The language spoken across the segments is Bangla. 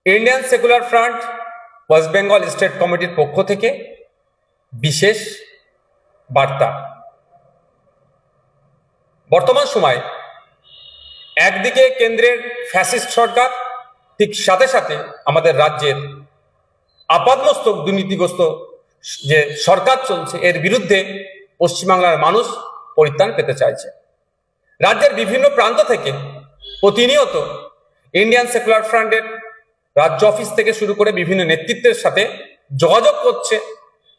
ইন্ডিয়ান সেকুলার ফ্রন্ট ওয়েস্ট বেঙ্গল স্টেট কমিটির পক্ষ থেকে বিশেষ বার্তা। বর্তমান সময়ে একদিকে কেন্দ্রের ফ্যাসিস্ট সরকার, ঠিক সাথে সাথে আমাদের রাজ্যের আপাদমস্তক দুর্নীতিগ্রস্ত যে সরকার চলছে, এর বিরুদ্ধে পশ্চিমবাংলার মানুষ পরিত্রাণ পেতে চাইছে। রাজ্যের বিভিন্ন প্রান্ত থেকে প্রতিনিয়ত ইন্ডিয়ান সেকুলার ফ্রন্টের রাজ্য অফিস থেকে শুরু করে বিভিন্ন নেতৃত্বের সাথে যোগাযোগ করছে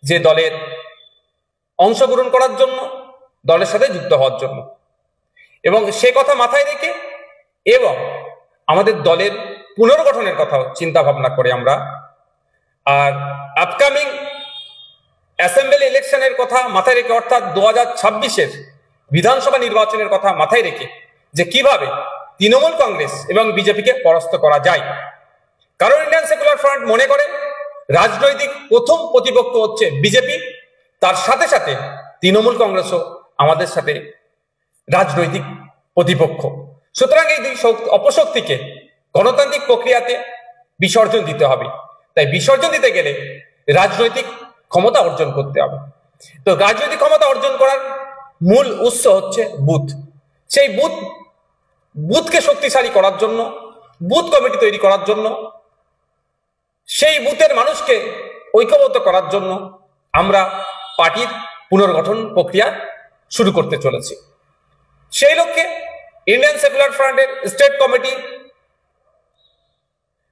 যে দলের অংশগ্রহণ করার জন্য, দলের সাথে যুক্ত হওয়ার জন্য, এবং সে কথা মাথায় রেখে এবং আমাদের দলের পুনর্গঠনের কথা চিন্তা ভাবনা করে আমরা আর আপকামিং অ্যাসেম্বলি ইলেকশনের কথা মাথায় রেখে, অর্থাৎ 2026-এর বিধানসভা নির্বাচনের কথা মাথায় রেখে যে কিভাবে তৃণমূল কংগ্রেস এবং বিজেপিকে পরাস্ত করা যায়। কারণ ইন্ডিয়ান সেকুলার ফ্রন্ট মনে করে রাজনৈতিক প্রথম প্রতিপক্ষ হচ্ছে বিজেপি, তার সাথে সাথে তৃণমূল কংগ্রেসও আমাদের সাথে রাজনৈতিক প্রতিপক্ষ। সুতরাং এই দুই অপশক্তিকে গণতান্ত্রিক প্রক্রিয়াতে বিসর্জন দিতে হবে। তাই বিসর্জন দিতে গেলে রাজনৈতিক ক্ষমতা অর্জন করতে হবে। তো রাজনৈতিক ক্ষমতা অর্জন করার মূল উৎস হচ্ছে বুথ। সেই বুথকে শক্তিশালী করার জন্য, বুথ কমিটি তৈরি করার জন্য, সেই বুথের মানুষকে ঐক্যবদ্ধ করার জন্য আমরা পার্টির পুনর্গঠন প্রক্রিয়া শুরু করতে চলেছি। সেই লক্ষ্যে ইন্ডিয়ান সেকুলার ফ্রন্টের স্টেট কমিটি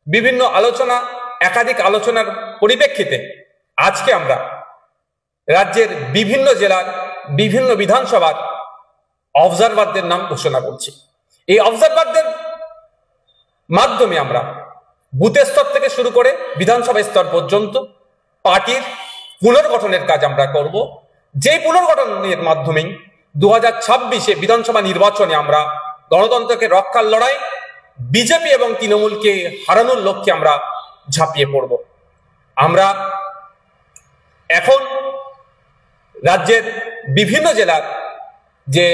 বিভিন্ন একাধিক আলোচনার পরিপ্রেক্ষিতে আজকে আমরা রাজ্যের বিভিন্ন জেলার বিভিন্ন বিধানসভার অবজারভারদের নাম ঘোষণা করছি। এই অবজারভারদের মাধ্যমে আমরা বুথ স্তর থেকে শুরু করে বিধানসভা স্তর পর্যন্ত পার্টির পুনর্গঠনের কাজ আমরা করব। যে পুনর্গঠনের মাধ্যমেই 2026-এ বিধানসভা নির্বাচনে আমরা গণতন্ত্রকে রক্ষার লড়াই, বিজেপি এবং তৃণমূলকে হারানোর লক্ষ্যে আমরা ঝাঁপিয়ে পড়ব। আমরা এখন রাজ্যের বিভিন্ন জেলার যে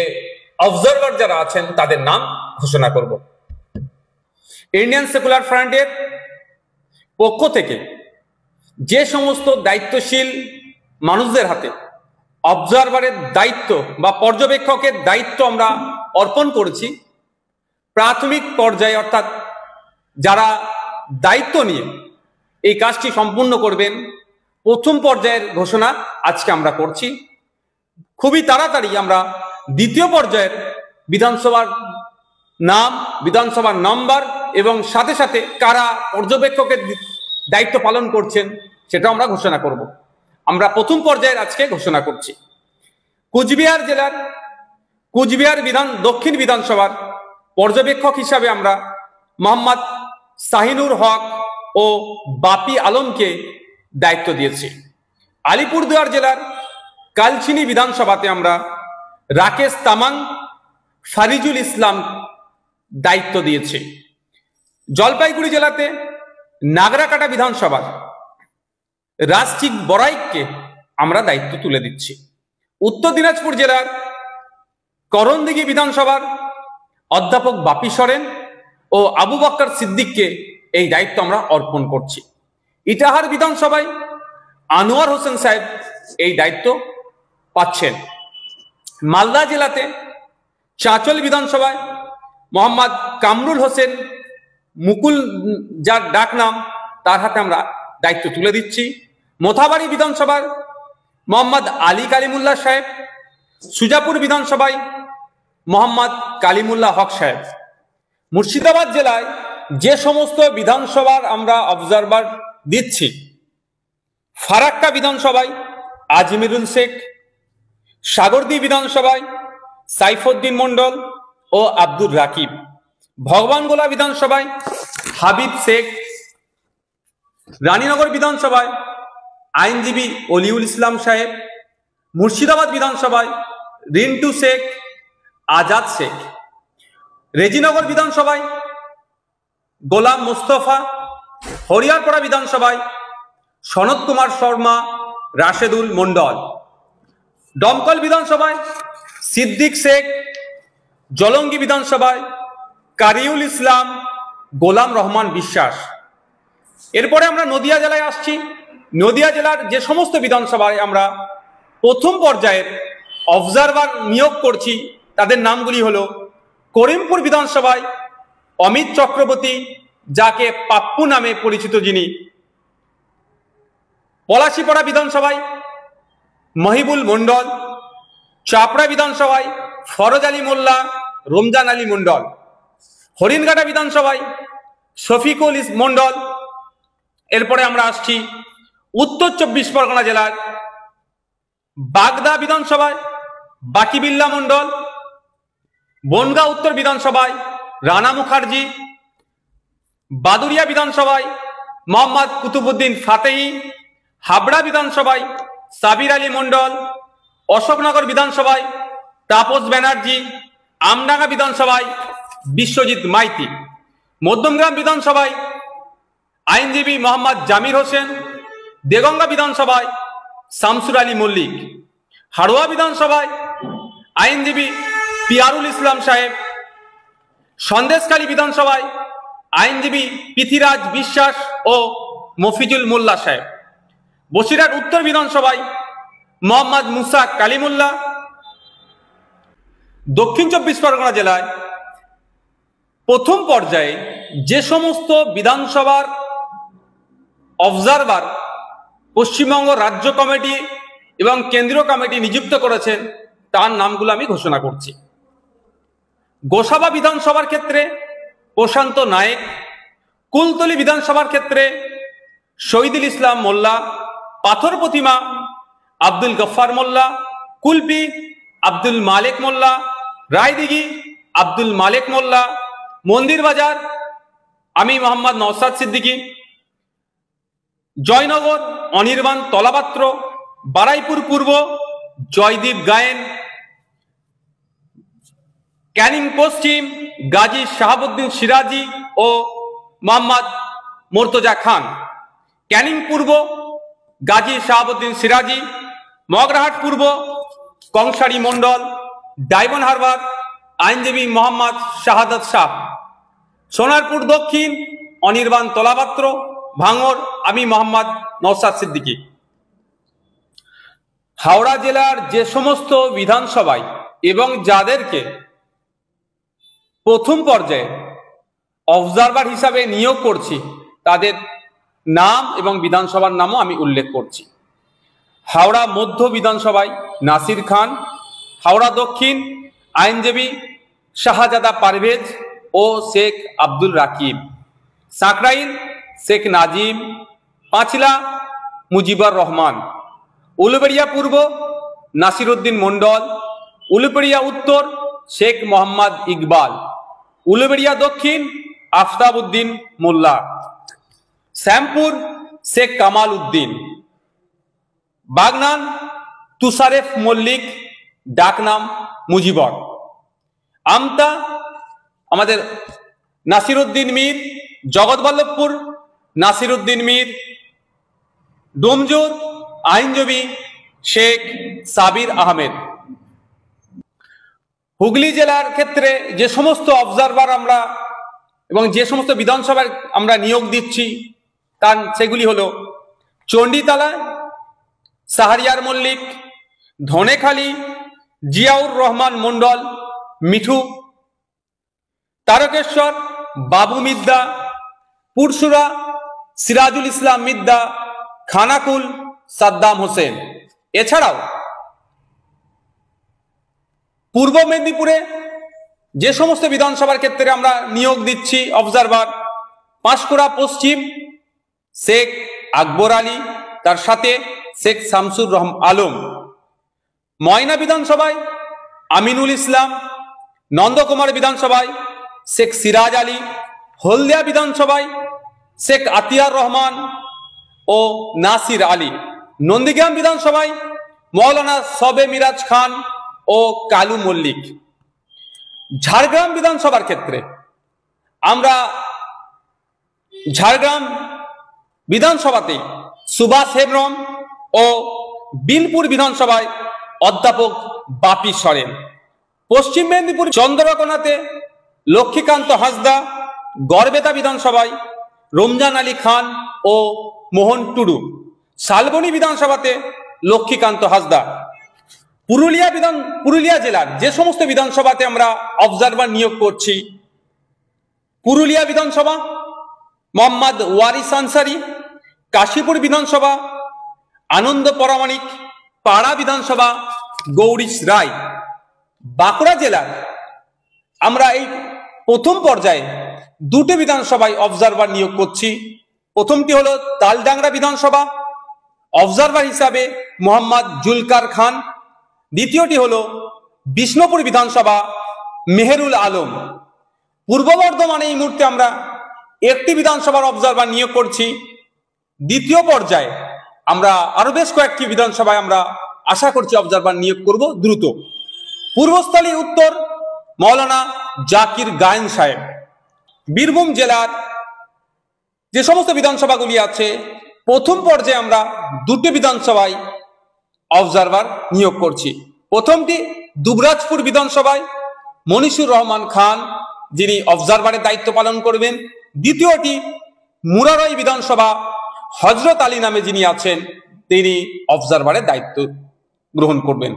অবজারভার যারা আছেন তাদের নাম ঘোষণা করব। ইন্ডিয়ান সেকুলার ফ্রন্টের পক্ষ থেকে যে সমস্ত দায়িত্বশীল মানুষদের হাতে অবজারভারের দায়িত্ব বা পর্যবেক্ষকের দায়িত্ব আমরা অর্পণ করেছি, প্রাথমিক পর্যায়ে অর্থাৎ যারা দায়িত্ব নিয়ে এই কাজটি সম্পূর্ণ করবেন, প্রথম পর্যায়ের ঘোষণা আজকে আমরা করছি। খুবই তাড়াতাড়ি আমরা দ্বিতীয় পর্যায়ের বিধানসভার নাম, বিধানসভার নম্বর এবং সাথে সাথে কারা পর্যবেক্ষকের দায়িত্ব পালন করছেন সেটা আমরা ঘোষণা করব। আমরা প্রথম পর্যায়ের আজকে ঘোষণা করছি। কুচবিহার জেলার কুচবিহার দক্ষিণ বিধানসভার পর্যবেক্ষক হিসাবে আমরা মোহাম্মদ শাহিনুর হক ও বাপি আলমকে দায়িত্ব দিয়েছি। আলিপুরদুয়ার জেলার কালচিনি বিধানসভাতে আমরা রাকেশ তামাং, ফারিজুল ইসলাম দায়িত্ব দিয়েছি। জলপাইগুড়ি জেলাতে নাগরাকাটা বিধানসভার রাজচিক বড়াইককে আমরা দায়িত্ব তুলে দিচ্ছি। উত্তর দিনাজপুর জেলার করণদিঘি বিধানসভার অধ্যাপক বাপি সরেন ও আবু বক্কর সিদ্দিককে এই দায়িত্ব আমরা অর্পণ করছি। ইটাহার বিধানসভায় আনোয়ার হোসেন সাহেব এই দায়িত্ব পাচ্ছেন। মালদা জেলাতে চাঁচল বিধানসভায় মোহাম্মদ কামরুল হোসেন মুকুল, যার ডাক নাম, তার হাতে আমরা দায়িত্ব তুলে দিচ্ছি। মোথাবাড়ি বিধানসভার মোহাম্মদ আলী কালিমুল্লাহ সাহেব, সুজাপুর বিধানসভায় মোহাম্মদ কালিমুল্লাহ হক সাহেব। মুর্শিদাবাদ জেলায় যে সমস্ত বিধানসভার আমরা অবজারভার দিচ্ছি, ফারাক্কা বিধানসভায় আজমিরুল শেখ, সাগরদী বিধানসভায় সাইফুদ্দিন মন্ডল ও আব্দুর রাকিব, ভগবানগোলা বিধানসভায় হাবিব শেখ, রানীনগর বিধানসভায় আইনজীবী অলিউল ইসলাম সাহেব, মুর্শিদাবাদ বিধানসভায় রিন্টু শেখ, আজাদ শেখ, রেজিনগর বিধানসভায় গোলাম মোস্তফা, হরিয়ারপাড়া বিধানসভায় সনৎ কুমার শর্মা, রাশেদুল মন্ডল, দমকল বিধানসভায় সিদ্দিক শেখ, জলঙ্গি বিধানসভায় কারিউল ইসলাম, গোলাম রহমান বিশ্বাস, এরপরে আমরা নদিয়া জেলায় আসছি। নদিয়া জেলার যে সমস্ত বিধানসভায় আমরা প্রথম পর্যায়ের অবজারভার নিয়োগ করছি তাদের নামগুলি হলো: করিমপুর বিধানসভায় অমিত চক্রবর্তী, যাকে পাপ্পু নামে পরিচিত যিনি; পলাশিপাড়া বিধানসভায় মহিবুল মণ্ডল; চাপড়া বিধানসভায় ফরজ আলী মোল্লা, রমজান আলী মণ্ডল; হরিণঘাটা বিধানসভায় শফিকুল মণ্ডল। এরপরে আমরা আসছি উত্তর 24 পরগনা জেলার বাগদা বিধানসভায় বাকিবিল্লা মণ্ডল; বনগাঁ উত্তর বিধানসভায় রানা মুখার্জি; বাদুরিয়া বিধানসভায় মোহাম্মদ কুতুবুদ্দিন ফাতেহি; হাবড়া বিধানসভায় সাবির আলী মণ্ডল; অশোকনগর বিধানসভায় তাপস ব্যানার্জি; আমডাঙ্গা বিধানসভায় বিশ্বজিৎ মাইতি; মধ্যমগ্রাম বিধানসভায় আইনজীবী মোহাম্মদ জামির হোসেন; দেগঙ্গা বিধানসভায় শামসুর আলী মল্লিক; হাড়োয়া বিধানসভায় আইনজীবী পিয়ারুল ইসলাম সাহেব; সন্দেশখালী বিধানসভায় আইনজীবী পৃথিরাজ বিশ্বাস ও মফিজুল মোল্লা সাহেব; বসিরহাট উত্তর বিধানসভায় মোহাম্মদ মুসা কালিমুল্লাহ। দক্ষিণ 24 পরগনা জেলায় প্রথম পর্যায়ে যে সমস্ত বিধানসভার অবজারভার পশ্চিমবঙ্গ রাজ্য কমিটি এবং কেন্দ্রীয় কমিটি নিযুক্ত করেছেন তার নামগুলো আমি ঘোষণা করছি। গোসাবা বিধানসভার ক্ষেত্রে প্রশান্ত নায়েক; কুলতলি বিধানসভার ক্ষেত্রে শহীদুল ইসলাম মোল্লা; পাথর প্রতিমা আব্দুল গফফার মোল্লা; কুলপি আব্দুল মালেক মোল্লা; রায়দিঘি আব্দুল মালেক মোল্লা; মন্দির বাজার আমি মোহাম্মদ নওসাদ সিদ্দিকী; জয়নগর অনির্বাণ তলাপাত্র; বারাইপুর পূর্ব জয়দীপ গায়েন; ক্যানিং পশ্চিম গাজী শাহাবুদ্দিন সিরাজি ও মোহাম্মদ মোর্তজা খান; ক্যানিং পূর্ব গাজী শাহাবুদ্দিন সিরাজি; মগরাহাট পূর্ব কংসারী মণ্ডল; ডায়মন্ড হারবার আইনজীবী মোহাম্মদ শাহাদাত শাহ; সোনারপুর দক্ষিণ অনির্বাণ তলাপাত্র; ভাঙর আমি মোহাম্মদ নওসাদ সিদ্দিকী। হাওড়া জেলার যে সমস্ত বিধানসভায় এবং যাদেরকে প্রথম পর্যায়ে অবজারভার হিসাবে নিয়োগ করছি তাদের নাম এবং বিধানসভার নামও আমি উল্লেখ করছি। হাওড়া মধ্য বিধানসভায় নাসির খান; হাওড়া দক্ষিণ আইনজীবী শাহজাদা পারভেজ ও শেখ আব্দুল রাকিব; সাঁকরাইল শেখ নাজিম; পাঁচলা মুজিবুর রহমান; উলুবেড়িয়া পূর্ব নাসিরউদ্দিন মণ্ডল; উলুবেড়িয়া উত্তর শেখ মোহাম্মদ ইকবাল; উলুবেড়িয়া দক্ষিণ আফতাব উদ্দিন মোল্লা; শ্যামপুর শেখ কামাল উদ্দিন; বাগনান তুষারেফ মল্লিক ডাকনাম মুজিবর; আমতা আমাদের নাসিরউদ্দিন মীর; জগৎবল্লভপুর নাসিরউদ্দিন মীর; ডোমজুর আইনজীবী শেখ সাবির আহমেদ। হুগলি জেলার ক্ষেত্রে যে সমস্ত অবজারভার আমরা এবং যে সমস্ত বিধানসভায় আমরা নিয়োগ দিচ্ছি তার সেগুলি হলো: চণ্ডীতলা শাহরিয়ার মল্লিক; ধনেখালি জিয়াউর রহমান মণ্ডল মিঠু; তারকেশ্বর বাবু মিদ্দা; পুরসুরা সিরাজুল ইসলাম মিদ্দা; খানাকুল সাদ্দাম হোসেন। এছাড়াও পূর্ব মেদিনীপুরে যে সমস্ত বিধানসভার ক্ষেত্রে আমরা নিয়োগ দিচ্ছি অবজারভার: পাঁশকুড়া পশ্চিম শেখ আকবর আলী, তার সাথে শেখ শামসুর আলম; ময়না বিধানসভায় আমিনুল ইসলাম; নন্দকুমার বিধানসভায় শেখ সিরাজ আলী; হলদিয়া বিধানসভায় শেখ আতিয়ার রহমান ও নাসির আলী; নন্দীগ্রাম বিধানসভায় মৌলানা সবে মিরাজ খান ও কালু মল্লিক। ঝাড়গ্রাম বিধানসভার ক্ষেত্রে আমরা ঝাড়গ্রাম বিধানসভাতে সুভাষ হেমব্রম ও বিনপুর বিধানসভায় অধ্যাপক বাপি সরেন; পশ্চিম মেদিনীপুর চন্দ্রকোনাতে লক্ষ্মীকান্ত হাঁসদা; গড়বেতা বিধানসভায় রমজান আলী খান ও মোহন টুডু। শালবনী বিধানসভাতে লক্ষ্মীকান্ত হাসদা। পুরুলিয়া জেলার যে সমস্ত বিধানসভাতে আমরা অবজারভার নিয়োগ করছি, পুরুলিয়া বিধানসভা মোহাম্মদ ওয়ারিস আনসারি, কাশীপুর বিধানসভা আনন্দ পরামানিক, পাড়া বিধানসভা গৌরীশ রায়। বাঁকুড়া জেলার আমরা এই প্রথম পর্যায়ে দুটো বিধানসভায় অবজারভার নিয়োগ করছি। প্রথমটি হলো তালডাংরা বিধানসভা, অবজারভার হিসাবে মোহাম্মদ জুলকার খান। দ্বিতীয়টি হলো বিষ্ণুপুর বিধানসভা, মেহেরুল আলম। পূর্ব বর্ধমানে এই মুহূর্তে আমরা একটি বিধানসভার অবজারভার নিয়োগ করছি। দ্বিতীয় পর্যায়ে আমরা আরো বেশ কয়েকটি বিধানসভায় আমরা আশা করছি অবজারভার নিয়োগ করব দ্রুত। পূর্বস্থলী উত্তর মৌলানা জাকির গায়েন সাহেব। বীরভূম জেলার যে সমস্ত বিধানসভাগুলি আছে, প্রথম পর্যায়ে আমরা দুটি বিধানসভায় অবজারভার নিয়োগ করছি। প্রথমটি দুবরাজপুর বিধানসভায় মনিসুর রহমান খান, যিনি অবজারভারের দায়িত্ব পালন করবেন। দ্বিতীয়টি মুরারই বিধানসভা, হজরত আলী নামে যিনি আছেন তিনি অবজারভারের দায়িত্ব গ্রহণ করবেন।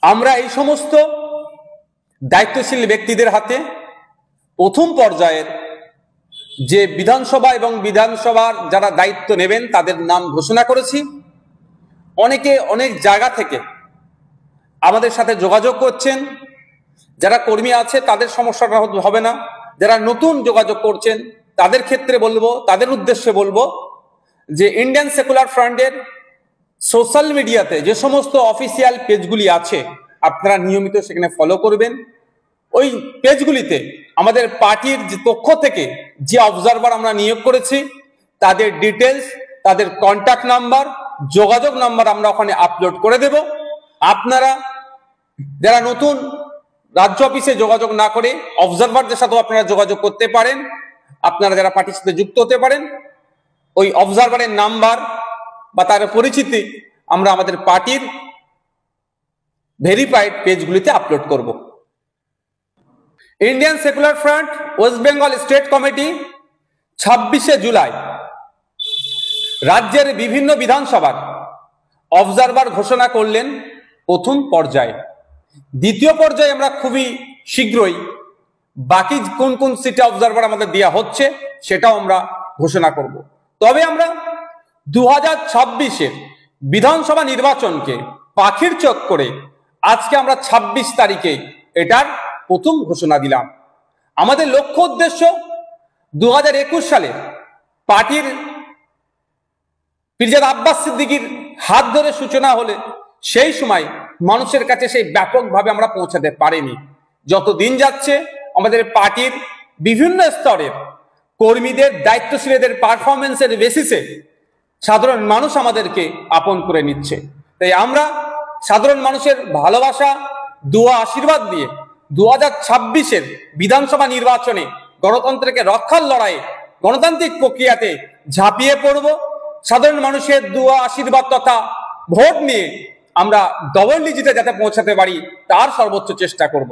আমরা এই সমস্ত দায়িত্বশীল ব্যক্তিদের হাতে প্রথম পর্যায়ের যে বিধানসভা এবং বিধানসভার যারা দায়িত্ব নেবেন তাদের নাম ঘোষণা করেছি। অনেকে অনেক জায়গা থেকে আমাদের সাথে যোগাযোগ করছেন। যারা কর্মী আছে তাদের সমস্যাটা হবে না, যারা নতুন যোগাযোগ করছেন তাদের ক্ষেত্রে বলবো, তাদের উদ্দেশ্যে বলবো যে ইন্ডিয়ান সেকুলার ফ্রন্টের সোশ্যাল মিডিয়াতে যে সমস্ত অফিসিয়াল পেজগুলি আছে আপনারা নিয়মিত সেখানে ফলো করবেন। ওই পেজগুলিতে আমাদের পার্টির যে পক্ষ থেকে যে অবজারভার আমরা নিয়োগ করেছি তাদের ডিটেলস, তাদের কন্ট্যাক্ট নাম্বার, যোগাযোগ নাম্বার আমরা ওখানে আপলোড করে দেব। আপনারা যারা নতুন রাজ্য অফিসে যোগাযোগ না করে অবজারভারদের সাথেও আপনারা যোগাযোগ করতে পারেন। আপনারা যারা পার্টির সাথে যুক্ত হতে পারেন, ওই অবজারভারের নাম্বার বা তার পরিচিতি আমরা আমাদের পার্টির ভেরিফাইড পেজগুলিতে আপলোড করব। ইন্ডিয়ান সেকুলার ফ্রন্ট ওয়েস্ট বেঙ্গল স্টেট কমিটি 26শে জুলাই রাজ্যের বিভিন্ন বিধানসভার অবজারভার ঘোষণা করলেন প্রথম পর্যায়ে। দ্বিতীয় পর্যায়ে আমরা খুবই শীঘ্রই বাকি কোন কোন সিটে অবজারভার আমাদের দেওয়া হচ্ছে সেটাও আমরা ঘোষণা করব। তবে আমরা 2026-এর বিধানসভা নির্বাচনকে পাখির চোখ করে আজকে আমরা 26 তারিখে এটার প্রথম ঘোষণা দিলাম। আমাদের লক্ষ্য উদ্দেশ্য 2021 সালে পার্টির পিরজাদা আব্বাস সিদ্দিকীর হাত ধরে সূচনা হলে সেই সময় মানুষের কাছে সেই ব্যাপকভাবে আমরা পৌঁছাতে পারিনি। যত দিন যাচ্ছে আমাদের পার্টির বিভিন্ন স্তরের কর্মীদের, দায়িত্বশীলদের পারফরমেন্সের বেসিসে সাধারণ মানুষ আমাদেরকে আপন করে নিচ্ছে। তাই আমরা সাধারণ মানুষের ভালোবাসা, দোয়া, আশীর্বাদ দিয়ে 2026-এর বিধানসভা নির্বাচনে গণতন্ত্রকে রক্ষার লড়াইয়ে, গণতান্ত্রিক প্রক্রিয়াতে ঝাঁপিয়ে পড়ব। সাধারণ মানুষের দোয়া, আশীর্বাদ তথা ভোট নিয়ে আমরা ডবল ডিজিটে যাতে পৌঁছাতে পারি তার সর্বোচ্চ চেষ্টা করব।